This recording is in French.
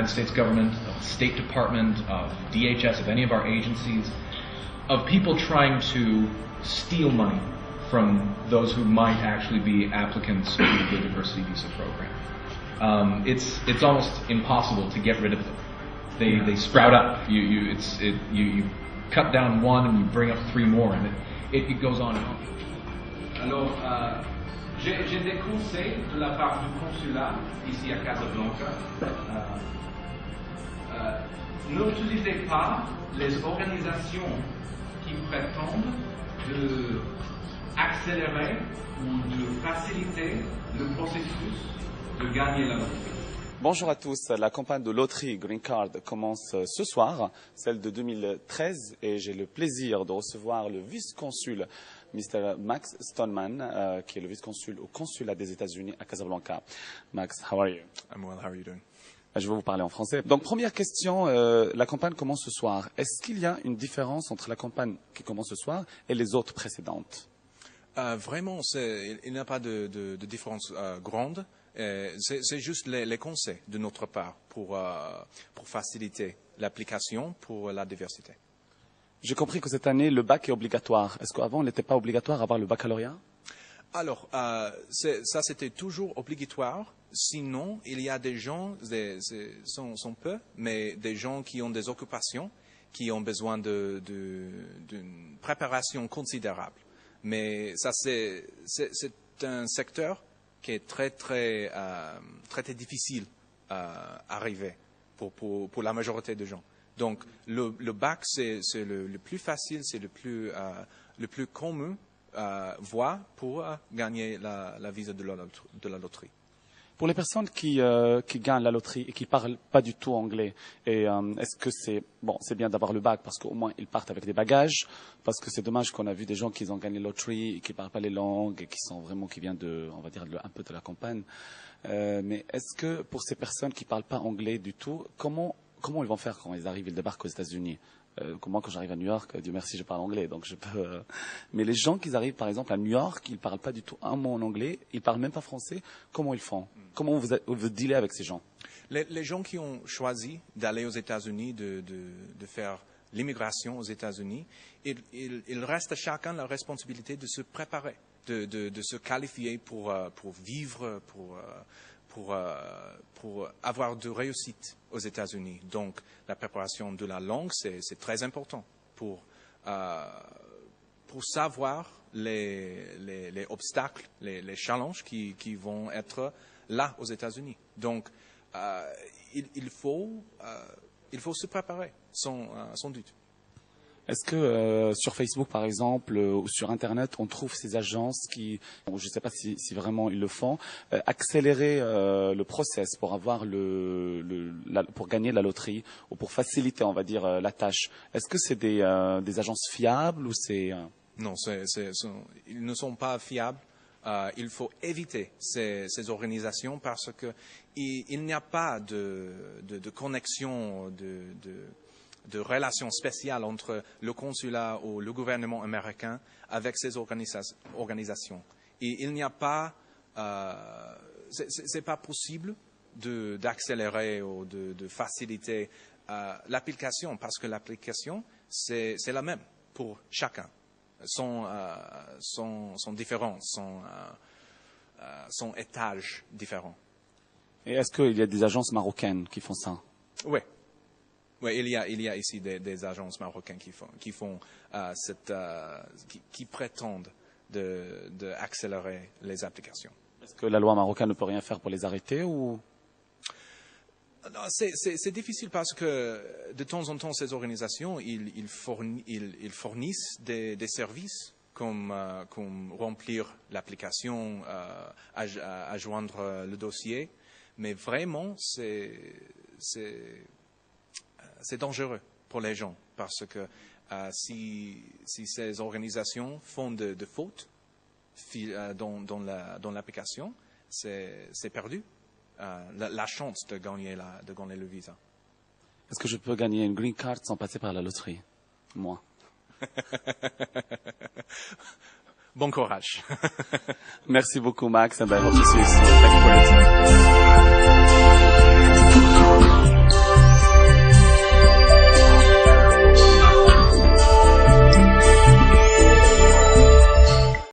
United States government, of the State Department, of DHS, of any of our agencies, of people trying to steal money from those who might actually be applicants to the diversity visa program. It's almost impossible to get rid of them. They sprout up. You cut down one and you bring up three more, and it goes on and on. Alors, j'ai des conseils de la part du consulat ici à Casablanca. N'utilisez pas les organisations qui prétendent de accélérer ou de faciliter le processus de gagner la loterie. Bonjour à tous, la campagne de loterie Green Card commence ce soir, celle de 2013, et j'ai le plaisir de recevoir le vice-consul, Mr. Max Stoneman, qui est le vice-consul au consulat des États-Unis à Casablanca. Max, how are you? I'm well, how are you doing? Je vais vous parler en français. Donc, première question, la campagne commence ce soir. Est-ce qu'il y a une différence entre la campagne qui commence ce soir et les autres précédentes? Vraiment, il n'y a pas de différence grande. C'est juste les conseils de notre part pour faciliter l'application pour la diversité. J'ai compris que cette année, le bac est obligatoire. Est-ce qu'avant, il n'était pas obligatoire avoir le baccalauréat? Alors, ça c'était toujours obligatoire. Sinon, il y a des gens, sont peu, mais des gens qui ont des occupations, qui ont besoin d'une préparation considérable. Mais ça, c'est un secteur qui est très difficile à arriver pour la majorité des gens. Donc, le bac, c'est le plus facile, c'est le plus commun voie pour gagner la visa de la loterie. Pour les personnes qui gagnent la loterie et qui parlent pas du tout anglais, est-ce que c'est bien d'avoir le bac parce qu'au moins ils partent avec des bagages, parce que c'est dommage qu'on a vu des gens qui ont gagné la loterie et qui parlent pas les langues et qui viennent on va dire un peu de la campagne. Mais est-ce que pour ces personnes qui parlent pas anglais du tout, comment ils vont faire quand ils débarquent aux États-Unis? Moi, quand j'arrive à New York, Dieu merci, je parle anglais, donc je peux. Mais les gens qui arrivent, par exemple, à New York, ils parlent pas du tout un mot en anglais, ils parlent même pas français. Comment ils font? Comment vous dealez avec ces gens? Les gens qui ont choisi d'aller aux États-Unis, de faire l'immigration aux États-Unis, il reste à chacun la responsabilité de se préparer, de se qualifier pour vivre, pour avoir de réussite aux États-Unis. Donc, la préparation de la langue, c'est très important pour savoir les obstacles, les challenges qui vont être là aux États-Unis. Donc, il faut se préparer, sans doute. Est-ce que sur Facebook, par exemple, ou sur Internet, on trouve ces agences qui, je ne sais pas si vraiment ils le font, accélérer le process pour avoir pour gagner la loterie ou pour faciliter, on va dire, la tâche? Est-ce que c'est des agences fiables ou c'est Non, ils ne sont pas fiables. Il faut éviter ces organisations parce que il n'y a pas de connexion de relations spéciales entre le consulat ou le gouvernement américain avec ces organisations. Et il n'y a pas, c'est pas possible d'accélérer ou de faciliter l'application parce que l'application c'est la même pour chacun. Sont différents, sont étages différents. Et est-ce qu'il y a des agences marocaines qui font ça? Oui. Oui, il y a ici des agences marocaines qui prétendent d'accélérer les applications. Est-ce que la loi marocaine ne peut rien faire pour les arrêter ou? Non, c'est difficile parce que de temps en temps, ces organisations, ils fournissent des services comme remplir l'application, joindre le dossier, mais vraiment, c'est dangereux pour les gens parce que si ces organisations font de fautes dans l'application, c'est perdu. La chance de gagner le visa. Est-ce que je peux gagner une green card sans passer par la loterie? Moi. Bon courage. Merci beaucoup, Max, and I hope to see you soon. Thank you for your time.